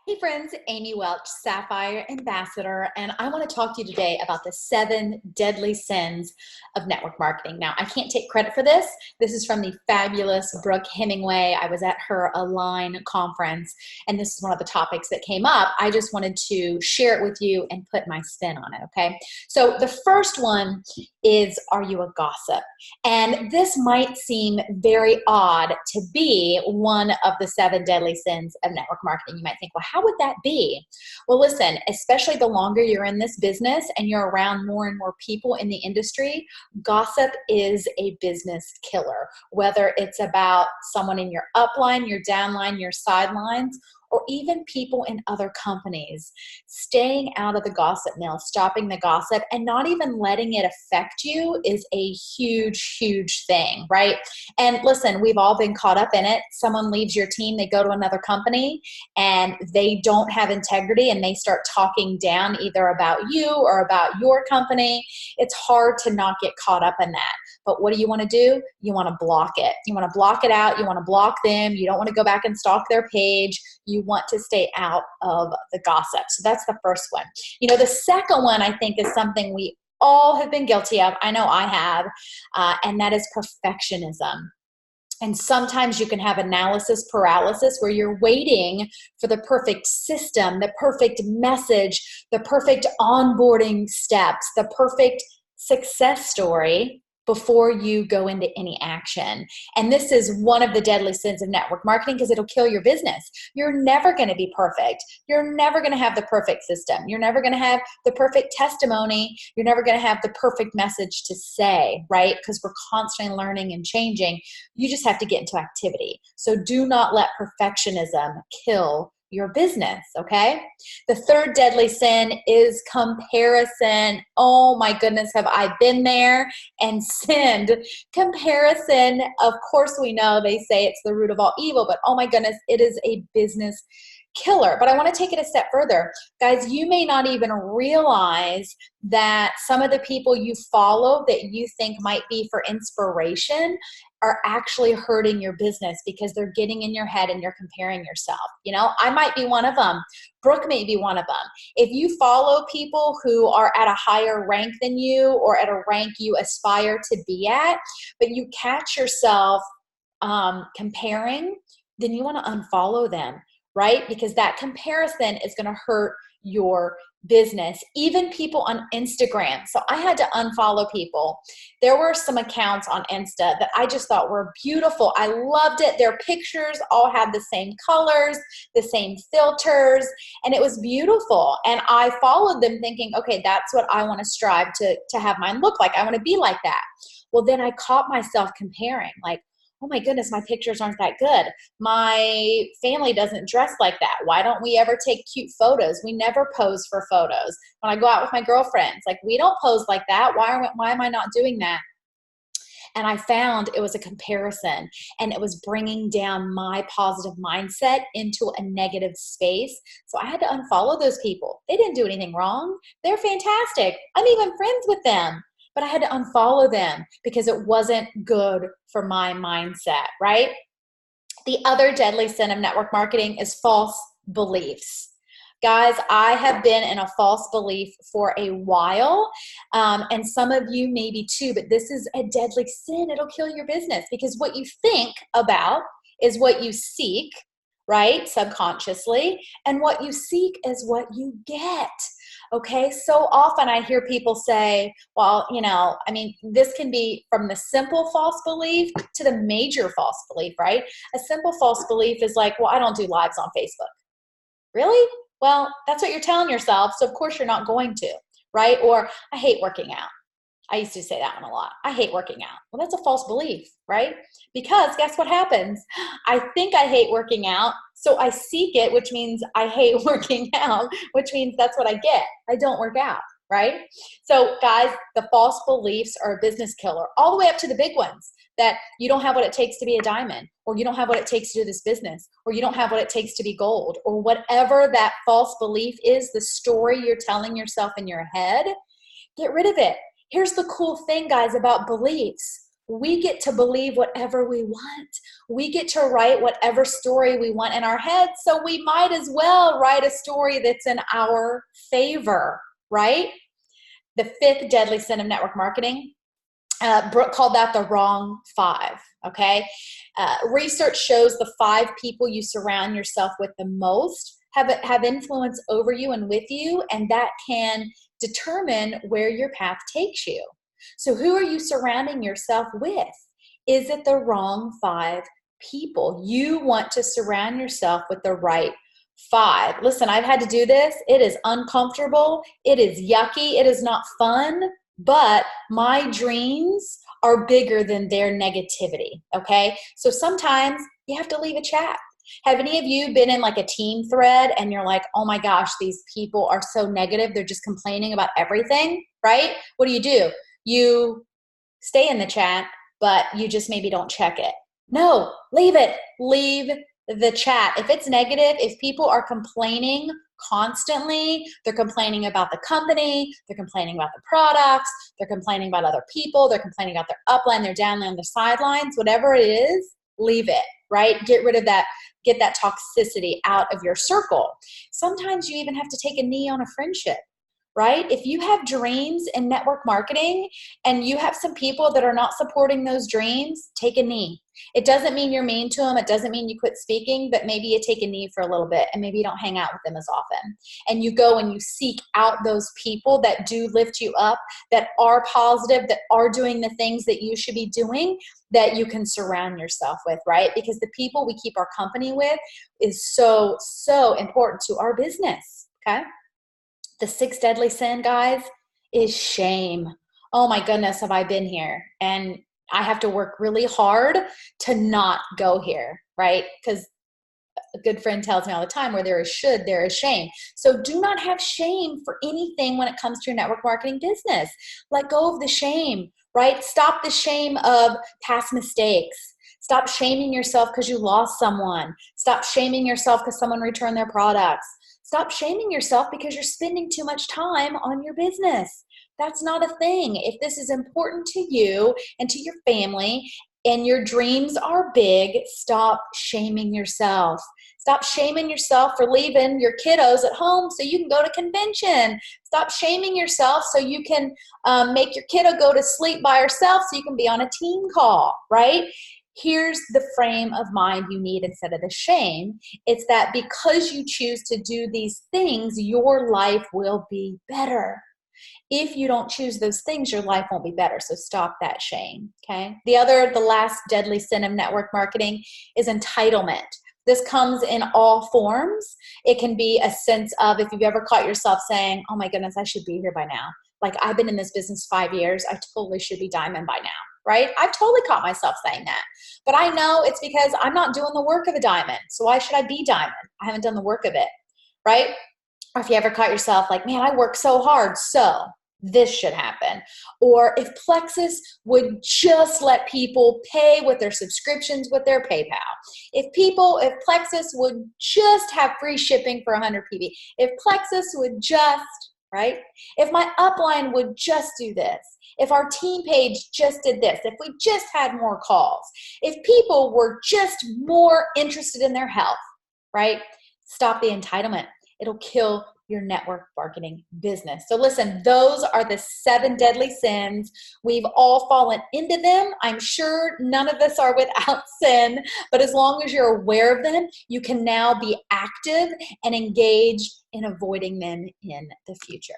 Hey friends, Amy Welch, Sapphire Ambassador, and I want to talk to you today about the 7 deadly sins of network marketing. Now, I can't take credit for this. This is from the fabulous Brooke Hemingway. I was at her Align conference, and this is one of the topics that came up. I just wanted to share it with you and put my spin on it, okay? So the first one is, are you a gossip? And this might seem very odd to be one of the 7 deadly sins of network marketing. You might think, well, how would that be? Well, listen, especially the longer you're in this business and you're around more and more people in the industry, gossip is a business killer. Whether it's about someone in your upline, your downline, your sidelines, or even people in other companies, staying out of the gossip mill, stopping the gossip, and not even letting it affect you is a huge, huge thing, right? And listen, we've all been caught up in it. Someone leaves your team, they go to another company, and they don't have integrity, and they start talking down either about you or about your company. It's hard to not get caught up in that. But what do you want to do? You want to block it. You want to block it out. You want to block them. You don't want to go back and stalk their page. You want to stay out of the gossip. So that's the first one. The second one I think is something we all have been guilty of. I know I have, and that is perfectionism. And sometimes you can have analysis paralysis where you're waiting for the perfect system, the perfect message, the perfect onboarding steps, the perfect success story before you go into any action. And this is one of the deadly sins of network marketing because it'll kill your business. You're never going to be perfect. You're never going to have the perfect system. You're never going to have the perfect testimony. You're never going to have the perfect message to say, right? Because we're constantly learning and changing. You just have to get into activity. So do not let perfectionism kill your business, okay? The third deadly sin is comparison. Oh my goodness, have I been there and sinned? Comparison, of course we know they say it's the root of all evil, but oh my goodness, it is a business killer. But I want to take it a step further. Guys, you may not even realize that some of the people you follow that you think might be for inspiration are actually hurting your business because they're getting in your head and you're comparing yourself. I might be one of them. Brooke may be one of them. If you follow people who are at a higher rank than you or at a rank you aspire to be at, but you catch yourself comparing, then you want to unfollow them, right? Because that comparison is going to hurt your business, even people on Instagram. So I had to unfollow people. There were some accounts on Insta that I just thought were beautiful. I loved it. Their pictures all had the same colors, the same filters, and it was beautiful. And I followed them thinking, okay, that's what I want to strive to have mine look like. I want to be like that. Well, then I caught myself comparing, like, oh my goodness, my pictures aren't that good. My family doesn't dress like that. Why don't we ever take cute photos? We never pose for photos. When I go out with my girlfriends, like, we don't pose like that. Why am I not doing that? And I found it was a comparison, and it was bringing down my positive mindset into a negative space. So I had to unfollow those people. They didn't do anything wrong. They're fantastic. I'm even friends with them. But I had to unfollow them because it wasn't good for my mindset, right? The other deadly sin of network marketing is false beliefs. Guys, I have been in a false belief for a while, and some of you maybe too, but this is a deadly sin. It'll kill your business because what you think about is what you seek, right? Subconsciously, and what you seek is what you get. Okay, so often I hear people say, well, this can be from the simple false belief to the major false belief, right? A simple false belief is like, well, I don't do lives on Facebook. Really? Well, that's what you're telling yourself, so of course you're not going to, right? Or I hate working out. I used to say that one a lot. I hate working out. Well, that's a false belief, right? Because guess what happens? I think I hate working out, so I seek it, which means I hate working out, which means that's what I get. I don't work out, right? So guys, the false beliefs are a business killer, all the way up to the big ones, that you don't have what it takes to be a diamond, or you don't have what it takes to do this business, or you don't have what it takes to be gold, or whatever that false belief is, the story you're telling yourself in your head. Get rid of it. Here's the cool thing, guys, about beliefs. we get to believe whatever we want. We get to write whatever story we want in our head. So we might as well write a story that's in our favor, right? The fifth deadly sin of network marketing, Brooke called that the wrong five, okay? Research shows the 5 people you surround yourself with the most have influence over you and with you, and that can determine where your path takes you. So who are you surrounding yourself with? Is it the wrong 5 people? You want to surround yourself with the right 5. Listen, I've had to do this. It is uncomfortable. It is yucky. It is not fun, but my dreams are bigger than their negativity, okay? So sometimes you have to leave a chat. Have any of you been in like a team thread and you're like, oh my gosh, these people are so negative. They're just complaining about everything, right? What do? You stay in the chat, but you just maybe don't check it. No, leave it. Leave the chat. If it's negative, if people are complaining constantly, they're complaining about the company, they're complaining about the products, they're complaining about other people, they're complaining about their upline, their downline, their sidelines, whatever it is, leave it, right? Get rid of that, get that toxicity out of your circle. Sometimes you even have to take a knee on a friendship, right? If you have dreams in network marketing and you have some people that are not supporting those dreams, take a knee. It doesn't mean you're mean to them. It doesn't mean you quit speaking, but maybe you take a knee for a little bit and maybe you don't hang out with them as often. And you go and you seek out those people that do lift you up, that are positive, that are doing the things that you should be doing, that you can surround yourself with, right? Because the people we keep our company with is so, so important to our business, okay? The 6th deadly sin, guys, is shame. Oh my goodness, have I been here? And I have to work really hard to not go here, right? Because a good friend tells me all the time, where there is should, there is shame. So do not have shame for anything when it comes to your network marketing business. Let go of the shame, right? Stop the shame of past mistakes. Stop shaming yourself because you lost someone. Stop shaming yourself because someone returned their products. Stop shaming yourself because you're spending too much time on your business. That's not a thing. If this is important to you and to your family and your dreams are big, stop shaming yourself. Stop shaming yourself for leaving your kiddos at home so you can go to convention. Stop shaming yourself so you can make your kiddo go to sleep by herself so you can be on a team call, right? Here's the frame of mind you need instead of the shame. It's that because you choose to do these things, your life will be better. If you don't choose those things, your life won't be better. So stop that shame, okay? The last deadly sin of network marketing is entitlement. This comes in all forms. It can be a sense of, if you've ever caught yourself saying, oh my goodness, I should be here by now. Like, I've been in this business 5 years. I totally should be diamond by now, right? I've totally caught myself saying that. But I know it's because I'm not doing the work of a diamond. So why should I be diamond? I haven't done the work of it, right? Or if you ever caught yourself like, man, I work so hard, so this should happen. Or if Plexus would just let people pay with their subscriptions with their PayPal. If Plexus would just have free shipping for 100 PV. If Plexus would just, right? If my upline would just do this. If our team page just did this. If we just had more calls. If people were just more interested in their health, right? Stop the entitlement. It'll kill your network marketing business. So listen, those are the 7 deadly sins. We've all fallen into them. I'm sure none of us are without sin, but as long as you're aware of them, you can now be active and engaged in avoiding them in the future.